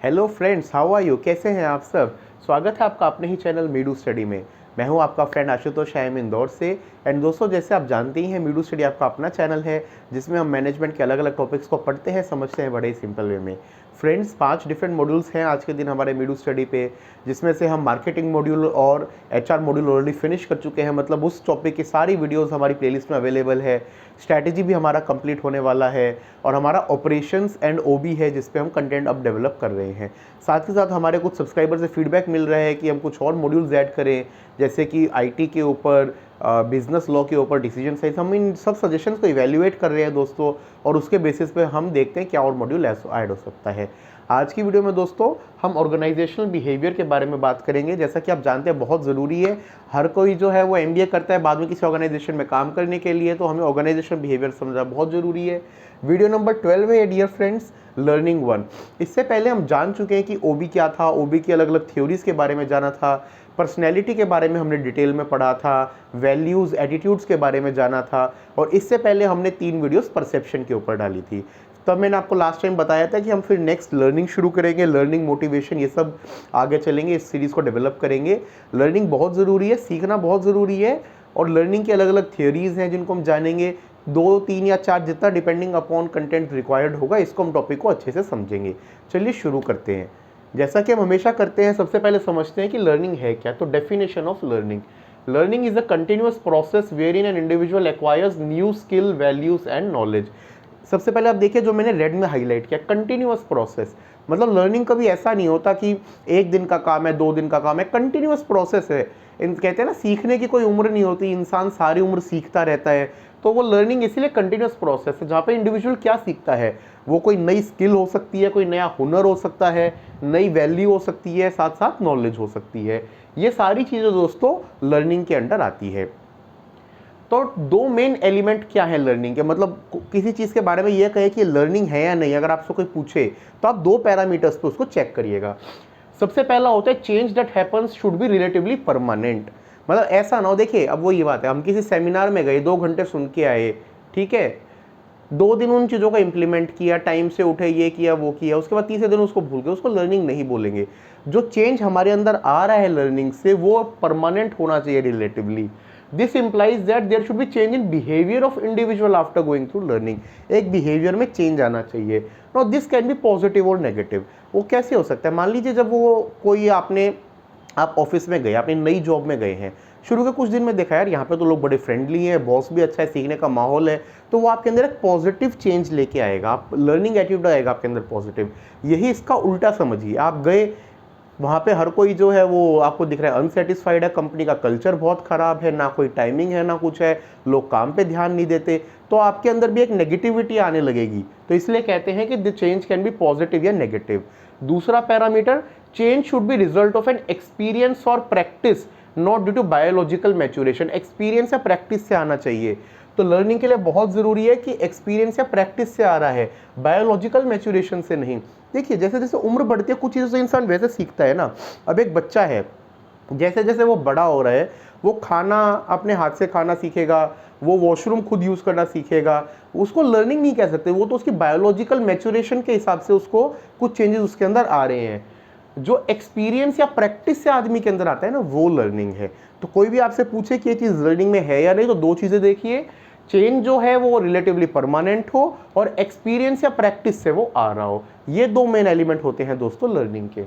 Hello friends, how are you? कैसे हैं आप सब? स्वागत है आपका अपने ही चैनल मीडू स्टडी में। मैं हूं आपका फ्रेंड आशुतोष आयम इंदौर से। एंड दोस्तों, जैसे आप जानते ही हैं, मीडू स्टडी आपका अपना चैनल है जिसमें हम मैनेजमेंट के अलग अलग टॉपिक्स को पढ़ते हैं, समझते हैं बड़े ही सिंपल वे में। फ्रेंड्स, 5 डिफरेंट मॉड्यूल्स हैं आज के दिन हमारे मीडू स्टडी पे, जिसमें से हम मार्केटिंग मॉड्यूल और एचआर मॉड्यूल ऑलरेडी फिनिश कर चुके हैं। मतलब उस टॉपिक की सारी वीडियोस हमारी प्लेलिस्ट में अवेलेबल है। स्ट्रैटेजी भी हमारा कंप्लीट होने वाला है और हमारा ऑपरेशंस एंड ओबी है जिस पे हम कंटेंट अब डेवलप कर रहे हैं। साथ ही साथ हमारे कुछ सब्सक्राइबर से फीडबैक मिल रहा है कि हम कुछ और मॉड्यूल्स ऐड करें, जैसे कि आईटी के ऊपर, बिजनेस लॉ के ऊपर, डिसीजन साइंस। हम इन सब सजेशंस को इवैल्यूएट कर रहे हैं दोस्तों, और उसके बेसिस पे हम देखते हैं क्या और मॉड्यूल ऐड हो सकता है। आज की वीडियो में दोस्तों हम ऑर्गेनाइजेशनल बिहेवियर के बारे में बात करेंगे। जैसा कि आप जानते हैं, बहुत ज़रूरी है। हर कोई जो है वो एमबीए करता है बाद में किसी ऑर्गेनाइजेशन में काम करने के लिए, तो हमें ऑर्गेनाइजेशनल बिहेवियर समझना बहुत ज़रूरी है। वीडियो नंबर 12 है डियर फ्रेंड्स, लर्निंग 1। इससे पहले हम जान चुके हैं कि ओबी क्या था, ओबी की अलग अलग थ्योरीज के बारे में जाना था, पर्सनैलिटी के बारे में हमने डिटेल में पढ़ा था, वैल्यूज़ एटीट्यूड्स के बारे में जाना था, और इससे पहले हमने 3 वीडियोस परसेप्शन के ऊपर डाली थी। तब मैंने आपको लास्ट टाइम बताया था कि हम फिर नेक्स्ट लर्निंग शुरू करेंगे, लर्निंग, मोटिवेशन, ये सब आगे चलेंगे, इस सीरीज़ को डेवलप करेंगे। लर्निंग बहुत ज़रूरी है, सीखना बहुत ज़रूरी है, और लर्निंग की अलग अलग थियोरीज़ हैं जिनको हम जानेंगे। 2, 3 या 4 जितना डिपेंडिंग अपॉन कंटेंट रिक्वायर्ड होगा, इसको हम टॉपिक को अच्छे से समझेंगे। चलिए शुरू करते हैं। जैसा कि हम हमेशा करते हैं, सबसे पहले समझते हैं कि लर्निंग है क्या। तो definition of learning: learning is a continuous process where in an individual acquires new skill, values and knowledge. सबसे पहले आप देखिए, जो मैंने रेड में हाईलाइट किया, कंटिन्यूअस प्रोसेस। मतलब लर्निंग कभी ऐसा नहीं होता कि 1 दिन का काम है, 2 दिन का काम है, कंटिन्यूअस प्रोसेस है। कहते हैं ना, सीखने की कोई उम्र नहीं होती, इंसान सारी उम्र सीखता रहता है। तो वो लर्निंग इसीलिए कंटिन्यूस प्रोसेस है, जहाँ पे इंडिविजुअल क्या सीखता है। वो कोई नई स्किल हो सकती है, कोई नया हुनर हो सकता है, नई वैल्यू हो सकती है, साथ साथ नॉलेज हो सकती है। ये सारी चीज़ें दोस्तों लर्निंग के अंडर आती है। तो 2 मेन एलिमेंट क्या है लर्निंग के, मतलब किसी चीज़ के बारे में यह कहे कि लर्निंग है या नहीं, अगर आपसे कोई पूछे तो आप 2 पैरामीटर्स पे उसको चेक करिएगा। सबसे पहला होता है change that happens should be relatively permanent. मतलब ऐसा ना हो, देखिए अब वो ये बात है, हम किसी सेमिनार में गए, 2 घंटे सुन के आए, ठीक है, 2 दिन उन चीज़ों का इंप्लीमेंट किया, टाइम से उठे, ये किया वो किया, उसके बाद तीसरे दिन उसको भूल गए, उसको लर्निंग नहीं बोलेंगे। जो चेंज हमारे अंदर आ रहा है लर्निंग से, वो परमानेंट होना चाहिए relatively. This implies that there should be change in behaviour of individual after going through learning. एक बिहेवियर में चेंज आना चाहिए। Now this can be positive और नेगेटिव। वो कैसे हो सकता है? मान लीजिए जब वो कोई आप ऑफिस में गए, अपनी नई जॉब में गए हैं, शुरू के कुछ दिन में देखा यार यहाँ पे तो लोग बड़े फ्रेंडली हैं, बॉस भी अच्छा है, सीखने का माहौल है, तो वो आपके अंदर एक पॉजिटिव चेंज लेके आएगा, आप लर्निंग एटीट्यूड आएगा आपके अंदर पॉजिटिव। यही इसका उल्टा समझिए, आप गए वहाँ पे हर कोई जो है वो आपको दिख रहा है अनसेटिस्फाइड है, कंपनी का कल्चर बहुत ख़राब है, ना कोई टाइमिंग है ना कुछ है, लोग काम पे ध्यान नहीं देते, तो आपके अंदर भी एक नेगेटिविटी आने लगेगी। तो इसलिए कहते हैं कि the change can be positive या नेगेटिव। दूसरा parameter, change should be result of an experience और practice, not due to biological maturation. Experience या प्रैक्टिस से आना चाहिए। तो लर्निंग के लिए बहुत ज़रूरी है कि एक्सपीरियंस या प्रैक्टिस से आ रहा है, बायोलॉजिकल मैच्योरेशन से नहीं। देखिए जैसे जैसे उम्र बढ़ती है, कुछ चीज़ों से इंसान वैसे सीखता है ना। अब एक बच्चा है, जैसे जैसे वो बड़ा हो रहा है, वो खाना अपने हाथ से खाना सीखेगा, वो वॉशरूम खुद यूज़ करना सीखेगा, उसको लर्निंग नहीं कह सकते, वो तो उसकी बायोलॉजिकल मैच्योरेशन के हिसाब से उसको कुछ चेंजेस उसके अंदर आ रहे हैं। जो एक्सपीरियंस या प्रैक्टिस से आदमी के अंदर आता है ना, वो लर्निंग है। तो कोई भी आपसे पूछे कि ये चीज़ लर्निंग में है या नहीं, तो 2 चीज़ें देखिए, चेंज जो है वो रिलेटिवली परमानेंट हो, और एक्सपीरियंस या प्रैक्टिस से वो आ रहा हो। ये 2 मेन एलिमेंट होते हैं दोस्तों लर्निंग के।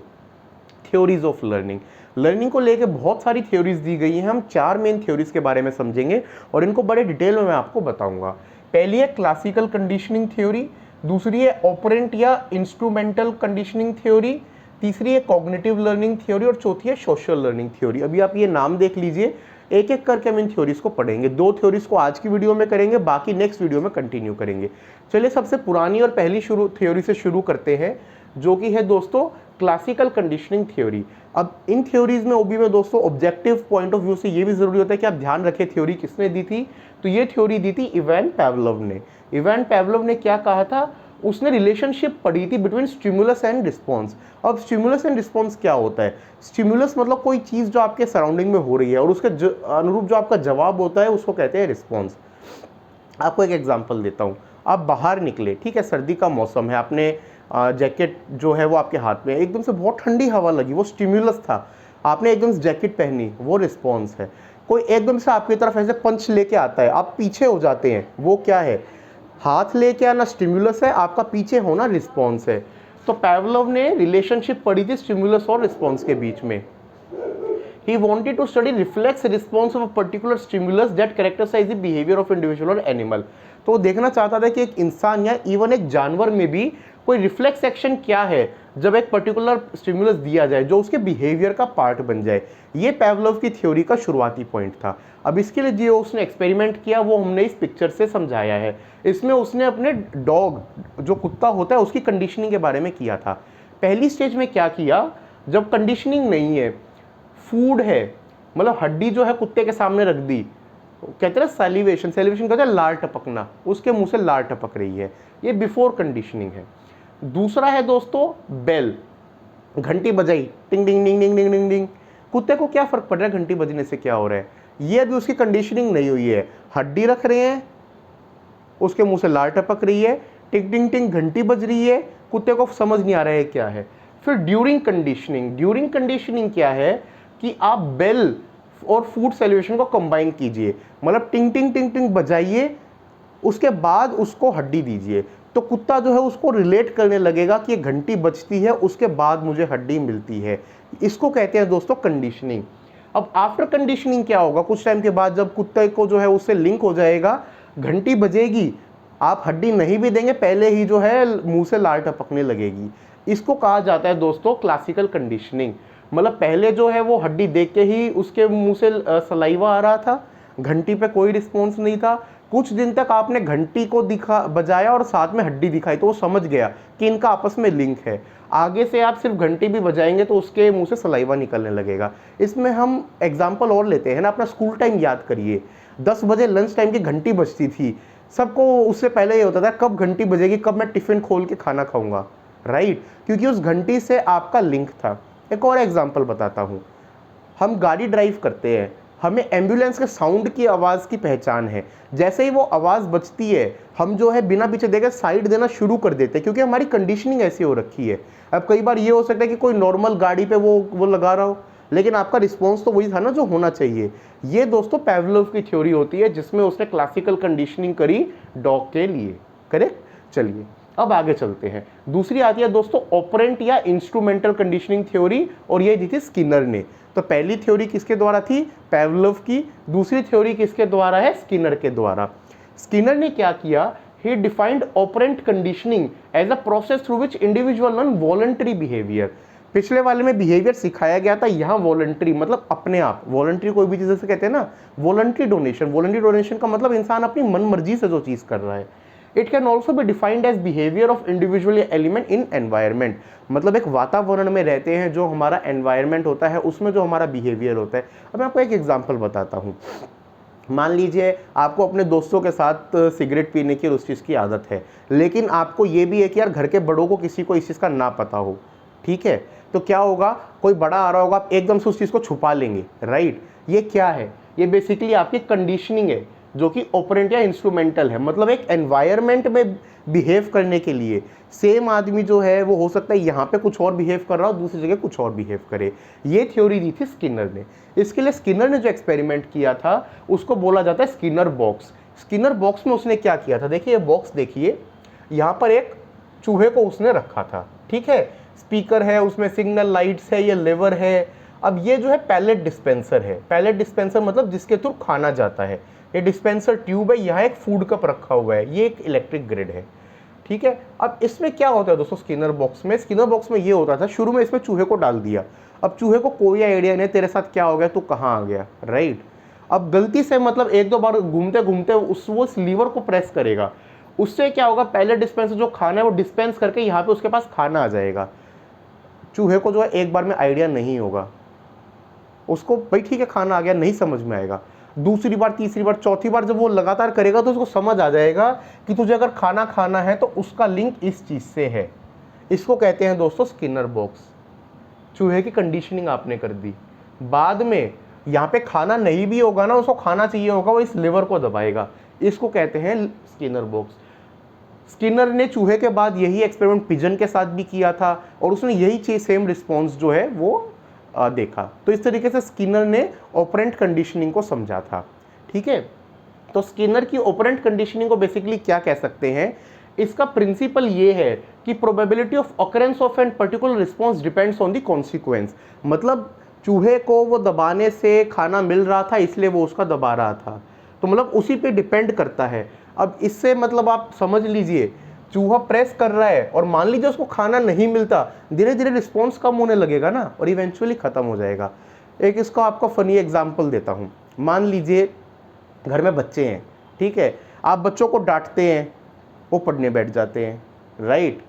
थ्योरीज ऑफ लर्निंग: लर्निंग को लेके बहुत सारी थ्योरीज दी गई हैं। हम 4 मेन थ्योरीज के बारे में समझेंगे और इनको बड़े डिटेल में मैं आपको बताऊंगा। पहली है क्लासिकल कंडीशनिंग थ्योरी, दूसरी है ऑपरेंट या इंस्ट्रूमेंटल कंडीशनिंग थ्योरी, तीसरी है कॉग्निटिव लर्निंग थ्योरी, और चौथी है सोशल लर्निंग थ्योरी। अभी आप ये नाम देख लीजिए, एक एक करके हम इन थ्योरीज को पढ़ेंगे। 2 थ्योरीज को आज की वीडियो में करेंगे, बाकी नेक्स्ट वीडियो में कंटिन्यू करेंगे। चलिए सबसे पुरानी और पहली थ्योरी से शुरू करते हैं, जो कि है दोस्तों क्लासिकल कंडीशनिंग थ्योरी। अब इन थ्योरीज में ओबी में दोस्तों ऑब्जेक्टिव पॉइंट ऑफ व्यू से ये भी जरूरी होता है कि आप ध्यान रखें थ्योरी किसने दी थी। तो ये थ्योरी दी थी इवान पावलोव ने। इवान पावलोव ने क्या कहा था? उसने रिलेशनशिप पढ़ी थी बिटवीन स्टिमुलस एंड रिस्पॉन्स। अब स्टिमुलस एंड रिस्पॉन्स क्या होता है? स्टिमुलस मतलब कोई चीज़ जो आपके सराउंडिंग में हो रही है, और उसके अनुरूप जो आपका जवाब होता है उसको कहते हैं रिस्पॉन्स। आपको एक एग्जांपल देता हूँ। आप बाहर निकले, ठीक है, सर्दी का मौसम है, आपने जैकेट जो है वो आपके हाथ में है, एकदम से बहुत ठंडी हवा लगी, वो स्टिम्युलस था, आपने एकदम से जैकेट पहनी, वो रिस्पॉन्स है। कोई एकदम से आपकी तरफ ऐसे पंच लेके आता है, आप पीछे हो जाते हैं, वो क्या है? हाथ लेके आना स्टिम्युलस है, आपका पीछे होना रिस्पॉन्स है। तो पावलोव ने रिलेशनशिप पढ़ी थी स्टिम्युलस और रिस्पॉन्स के बीच में। He wanted to study reflex response of a particular stimulus that characterize the behavior of individual or animal। तो वो देखना चाहता था कि एक इंसान या इवन एक जानवर में भी कोई रिफ्लेक्स एक्शन क्या है जब एक पर्टिकुलर स्टिमुलस दिया जाए जो उसके बिहेवियर का पार्ट बन जाए। ये पावलोव की थ्योरी का शुरुआती पॉइंट था। अब इसके लिए जो उसने एक्सपेरिमेंट किया वो हमने इस पिक्चर से समझाया है। इसमें उसने अपने डॉग, जो कुत्ता होता है, उसकी कंडीशनिंग के बारे में किया था। पहली स्टेज में क्या किया, जब कंडीशनिंग नहीं है, फूड है, मतलब हड्डी जो है कुत्ते के सामने रख दी, कहते हैं सैलिवेशन, सैलिवेशन कहते हैं लार टपकना, उसके मुंह से लार टपक रही है, ये बिफोर कंडीशनिंग है। दूसरा है दोस्तों बेल, घंटी बजाई, टिंग टिंग टिंग टिंग टिंग टिंग टिंग, कुत्ते को क्या फर्क पड़ रहा है घंटी बजने से क्या हो रहा है, ये अभी उसकी कंडीशनिंग नहीं हुई है। हड्डी रख रहे हैं, उसके मुंह से लार टपक रही है, टिंग टिंग टिंग घंटी बज रही है, कुत्ते को समझ नहीं आ रहा है क्या है। फिर ड्यूरिंग कंडीशनिंग, ड्यूरिंग कंडीशनिंग क्या है कि आप बेल और फूड सैल्यूशन को कंबाइन कीजिए, मतलब टिंग टिंग टिंग टिंग बजाइए, उसके बाद उसको हड्डी दीजिए, तो कुत्ता जो है उसको रिलेट करने लगेगा कि ये घंटी बजती है, उसके बाद मुझे हड्डी मिलती है। इसको कहते हैं दोस्तों कंडीशनिंग। अब आफ्टर कंडीशनिंग क्या होगा, कुछ टाइम के बाद जब कुत्ते को जो है उससे लिंक हो जाएगा, घंटी बजेगी, आप हड्डी नहीं भी देंगे, पहले ही जो है मुंह से लार टपकने लगेगी। इसको कहा जाता है दोस्तों क्लासिकल कंडीशनिंग। मतलब पहले जो है वो हड्डी देख के ही उसके मुंह से सलाइवा आ रहा था, घंटी पे कोई रिस्पॉन्स नहीं था, कुछ दिन तक आपने घंटी को बजाया और साथ में हड्डी दिखाई तो वो समझ गया कि इनका आपस में लिंक है। आगे से आप सिर्फ घंटी भी बजाएंगे तो उसके मुंह से सलाइवा निकलने लगेगा। इसमें हम एग्जाम्पल और लेते हैं ना, अपना स्कूल टाइम याद करिए, 10 बजे लंच टाइम की घंटी बजती थी, सबको उससे पहले ये होता था कब घंटी बजेगी, कब मैं टिफिन खोल के खाना खाऊंगा, राइट, क्योंकि उस घंटी से आपका लिंक था। एक और एग्जाम्पल बताता हूँ, हम गाड़ी ड्राइव करते हैं, हमें एम्बुलेंस के साउंड की आवाज़ की पहचान है, जैसे ही वो आवाज़ बजती है हम जो है बिना पीछे देखे साइड देना शुरू कर देते हैं, क्योंकि हमारी कंडीशनिंग ऐसी हो रखी है। अब कई बार ये हो सकता है कि कोई नॉर्मल गाड़ी पे वो लगा रहा हो, लेकिन आपका रिस्पॉन्स तो वही था ना जो होना चाहिए। ये दोस्तों पावलोव की थ्योरी होती है जिसमें उसने क्लासिकल कंडीशनिंग करी डॉग के लिए, करेक्ट। चलिए अब आगे चलते हैं। दूसरी आती है दोस्तों ऑपरेंट या इंस्ट्रूमेंटल कंडीशनिंग थ्योरी, और ये दी थी स्किनर ने। तो पहली थ्योरी किसके द्वारा थी, पावलोव की, दूसरी थ्योरी किसके द्वारा है, स्किनर के द्वारा। स्किनर ने क्या किया, he defined operant conditioning as a process through which individual learn voluntary behavior। पिछले वाले में बिहेवियर सिखाया गया था, यहाँ वॉलंटरी मतलब अपने आप, वॉलंटरी कोई भी चीज़ से कहते हैं ना, वॉलंटरी डोनेशन, वॉलंटरी डोनेशन का मतलब इंसान अपनी मन मर्जी से जो चीज़ कर रहा है। It can also be defined as behaviour of individual element in environment, मतलब एक वातावरण में रहते हैं, जो हमारा एनवायरमेंट होता है उसमें जो हमारा बिहेवियर होता है। अब मैं आपको एक एग्जाम्पल बताता हूँ। मान लीजिए आपको अपने दोस्तों के साथ सिगरेट पीने की उस चीज़ की आदत है, लेकिन आपको ये भी है कि यार घर के बड़ों को किसी को इस चीज़ का ना पता हो, ठीक है, तो क्या होगा, कोई बड़ा आ रहा होगा, आप एकदम से उस चीज़ को छुपा लेंगे, राइट। ये क्या है, ये बेसिकली आपकी कंडीशनिंग है जो कि ऑपरेंट या इंस्ट्रूमेंटल है। मतलब एक एनवायरनमेंट में बिहेव करने के लिए सेम आदमी जो है वो हो सकता है यहाँ पे कुछ और बिहेव कर रहा हो, दूसरी जगह कुछ और बिहेव करे। ये थ्योरी दी थी स्किनर ने। इसके लिए स्किनर ने जो एक्सपेरिमेंट किया था उसको बोला जाता है स्किनर बॉक्स। स्किनर बॉक्स में उसने क्या किया था, देखिए ये बॉक्स देखिए, यहाँ पर एक चूहे को उसने रखा था, ठीक है, स्पीकर है, उसमें सिग्नल लाइट्स है, ये लेवर है। अब ये जो है पैलेट डिस्पेंसर है। पैलेट डिस्पेंसर मतलब जिसके थ्रू खाना जाता है। ये डिस्पेंसर ट्यूब है, यहाँ एक फूड कप रखा हुआ है, ये एक इलेक्ट्रिक ग्रिड है, ठीक है। अब इसमें क्या होता है दोस्तों, स्किनर बॉक्स में, स्किनर बॉक्स में ये होता था, शुरू में इसमें चूहे को डाल दिया, अब चूहे को कोई आइडिया नहीं तेरे साथ क्या हो गया, तू कहाँ आ गया, राइट। अब गलती से मतलब एक दो बार घूमते घूमते वो लीवर को प्रेस करेगा, उससे क्या होगा, पैलेट डिस्पेंसर जो खाना है वो डिस्पेंस करके यहाँ पे उसके पास खाना आ जाएगा। चूहे को जो है एक बार में आइडिया नहीं होगा, उसको भाई ठीक है खाना आ गया, नहीं समझ में आएगा। दूसरी बार, तीसरी बार, चौथी बार जब वो लगातार करेगा तो उसको समझ आ जाएगा कि तुझे अगर खाना खाना है तो उसका लिंक इस चीज़ से है। इसको कहते हैं दोस्तों स्किनर बॉक्स। चूहे की कंडीशनिंग आपने कर दी, बाद में यहाँ पे खाना नहीं भी होगा ना, उसको खाना चाहिए होगा, वो इस लिवर को दबाएगा, इसको कहते हैं स्किनर बॉक्स। स्किनर ने चूहे के बाद यही एक्सपेरिमेंट पिजन के साथ भी किया था और उसने यही चीज सेम रिस्पॉन्स जो है वो देखा। तो इस तरीके से स्किनर ने ऑपरेंट कंडीशनिंग को समझा था। ठीक है, तो स्किनर की ऑपरेंट कंडीशनिंग को बेसिकली क्या कह सकते हैं, इसका प्रिंसिपल ये है कि probability of occurrence of an particular response depends on the consequence. मतलब चूहे को वो दबाने से खाना मिल रहा था इसलिए वो उसका दबा रहा था, तो मतलब उसी पे डिपेंड करता है। अब इससे मतलब आप समझ लीजिए, चूहा प्रेस कर रहा है और मान लीजिए उसको खाना नहीं मिलता, धीरे धीरे रिस्पॉन्स कम होने लगेगा ना और इवेंचुअली ख़त्म हो जाएगा। एक इसको आपको फनी एग्जाम्पल देता हूँ। मान लीजिए घर में बच्चे हैं, ठीक है, आप बच्चों को डांटते हैं, वो पढ़ने बैठ जाते हैं, राइट।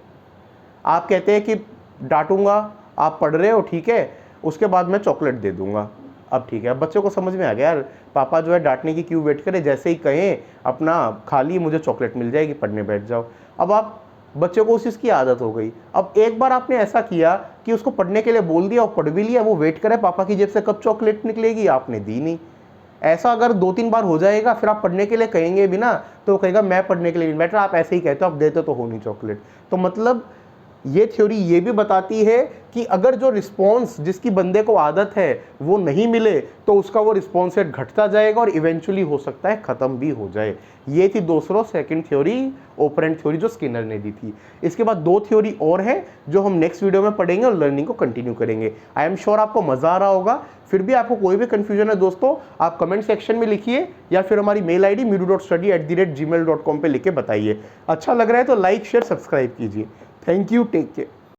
आप कहते हैं कि डांटूंगा, आप पढ़ रहे हो, ठीक है, उसके बाद मैं चॉकलेट दे दूंगा। अब ठीक है, अब बच्चों को समझ में आ गया यार पापा जो है डांटने की क्यों वेट करे, जैसे ही कहें अपना खाली मुझे चॉकलेट मिल जाएगी, पढ़ने बैठ जाओ। अब आप बच्चों को उस चीज़ की आदत हो गई। अब एक बार आपने ऐसा किया कि उसको पढ़ने के लिए बोल दिया और पढ़ भी लिया, वो वेट करे पापा की जेब से कब चॉकलेट निकलेगी, आपने दी नहीं। ऐसा अगर 2-3 बार हो जाएगा, फिर आप पढ़ने के लिए कहेंगे भी ना तो वो कहेगा मैं पढ़ने के लिए नहीं बैठ रहा, आप ऐसे ही कहते हो, आप देते तो हो नहीं चॉकलेट। तो मतलब ये थ्योरी ये भी बताती है कि अगर जो रिस्पॉन्स जिसकी बंदे को आदत है वो नहीं मिले तो उसका वो रिस्पॉन्स रेट घटता जाएगा और इवेंचुअली हो सकता है ख़त्म भी हो जाए। ये थी दोस्तों सेकंड थ्योरी, ऑपरेंट थ्योरी, जो स्किनर ने दी थी। इसके बाद 2 थ्योरी और हैं जो हम नेक्स्ट वीडियो में पढ़ेंगे और लर्निंग को कंटिन्यू करेंगे। आई एम श्योर आपको मज़ा आ रहा होगा। फिर भी आपको कोई भी कन्फ्यूजन है दोस्तों, आप कमेंट सेक्शन में लिखिए या फिर हमारी मेल ID meedu.study@gmail.com पे लिख के बताइए। अच्छा लग रहा है तो लाइक शेयर सब्सक्राइब कीजिए। Thank you, take care.